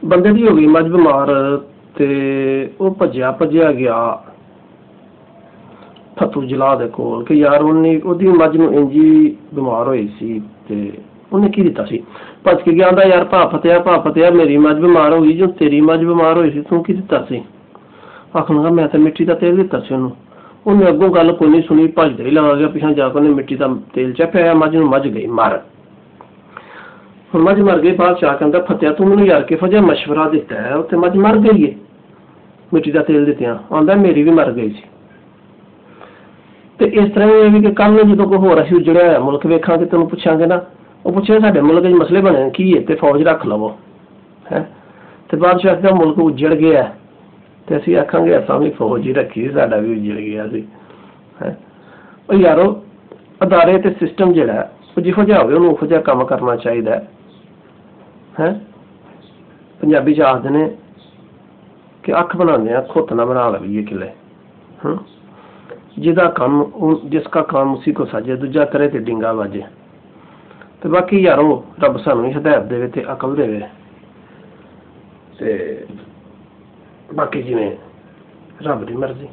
ਬੰਦੇ ਦੀ ਹੋ ਗਈ ਮੱਝ ਬਿਮਾਰ ਤੇ ਉਹ ਭੱਜਿਆ ਗਿਆ ਫਤੂ ਜਲਾ ਦੇ ਕੋਲ ਕਿ ਯਾਰ ਉਹਦੀ ਮੱਝ ਨੂੰ ਇੰਜੀ ਬਿਮਾਰ ਹੋਈ ਸੀ ਤੇ ਉਹਨੇ ਕੀ ਦਿੱਤਾ ਸੀ। ਭੱਜ ਕੇ ਗਿਆ, ਆਂਦਾ ਯਾਰ ਭਾਪਤਿਆ ਮੇਰੀ ਮੱਝ ਬਿਮਾਰ ਹੋ ਗਈ, ਜੋ ਤੇਰੀ ਮੱਝ ਬਿਮਾਰ ਹੋਈ ਸੀ ਤੂੰ ਕੀ ਦਿੱਤਾ ਸੀ। ਆਖਣਗਾ ਮੈਂ ਤਾਂ ਮਿੱਟੀ ਦਾ ਤੇਲ ਦਿੱਤਾ ਸੀ ਉਹਨੂੰ। ਉਹਨੇ ਅੱਗੋਂ ਗੱਲ ਕੋਈ ਨਹੀਂ ਸੁਣੀ, ਭੱਜਦਾ ਹੀ ਲੱਗਾ ਗਿਆ ਪਿੱਛੇ ਜਾ ਕੇ ਉਹਨੇ ਮਿੱਟੀ ਦਾ ਤੇਲ ਚੱਕਿਆ, ਮੱਝ ਨੂੰ ਮੱਝ ਗਈ ਮਰ। ਹੁਣ ਮੱਝ ਮਰ ਗਈ, ਬਾਅਦ ਚ ਆ ਕੇ ਕਹਿੰਦਾ ਫਤਿਆ ਤੂੰ ਮੈਨੂੰ ਯਾਰ ਕਿਹੋ ਜਿਹਾ ਮਸ਼ਵਰਾ ਦਿੱਤਾ ਹੈ, ਉੱਥੇ ਮੱਝ ਮਰ ਗਈ ਹੈ ਮਿੱਟੀ ਦਾ ਤੇਲ ਦਿੱਤਿਆਂ। ਆਂਦਾ ਮੇਰੀ ਵੀ ਮਰ ਗਈ ਸੀ। ਤੇ ਇਸ ਤਰ੍ਹਾਂ ਇਹ ਵੀ ਕਿ ਕੱਲ ਨੂੰ ਜਦੋਂ ਕੋਈ ਹੋਰ ਅਸੀਂ ਉਜੜਿਆ ਹੋਇਆ ਮੁਲਕ ਵੇਖਾਂਗੇ ਤੈਨੂੰ ਪੁੱਛਾਂਗੇ ਨਾ, ਉਹ ਪੁੱਛਿਆ ਸਾਡੇ ਮੁਲਕ ਵਿੱਚ ਮਸਲੇ ਬਣੇ ਕੀ ਹੈ ਤੇ ਫੌਜ ਰੱਖ ਲਵੋ ਹੈ। ਤੇ ਬਾਅਦ ਚ ਆਖਦਾ ਮੁਲਕ ਉਜੜ ਗਿਆ ਤੇ ਅਸੀਂ ਆਖਾਂਗੇ ਅਸਾਂ ਵੀ ਫੌਜ ਹੀ ਰੱਖੀ, ਸਾਡਾ ਵੀ ਉਜੜ ਗਿਆ ਸੀ ਹੈ। ਉਹ ਯਾਰੋ ਅਦਾਰੇ ਤੇ ਸਿਸਟਮ ਜਿਹੜਾ ਉਹ ਜਿਹੋ ਜਿਹਾ ਹੋਵੇ ਉਹਨੂੰ ਉਹੋ ਜਿਹਾ ਕੰਮ ਕਰਨਾ ਚਾਹੀਦਾ ਹੈ। ਪੰਜਾਬੀ ਚ ਆਖਦੇ ਨੇ ਕਿ ਅੱਖ ਬਣਾਉਂਦੇ ਆ ਖੁੱਤ ਨਾ ਬਣਾ ਲਈਏ ਕਿਲੇ। ਜਿਹਦਾ ਕੰਮ ਜਿਸ ਕਾ ਕੰਮ ਉਸੀ ਕੋ ਸਾਜੇ, ਦੂਜਾ ਕਰੇ ਤੇ ਡਿੰਗਾ ਵਾਜੇ। ਤੇ ਬਾਕੀ ਯਾਰੋ ਰੱਬ ਸਾਨੂੰ ਹਦਾਇਤ ਦੇਵੇ ਤੇ ਅਕਲ ਦੇਵੇ ਤੇ ਬਾਕੀ ਜਿਵੇਂ ਰੱਬ ਦੀ ਮਰਜ਼ੀ।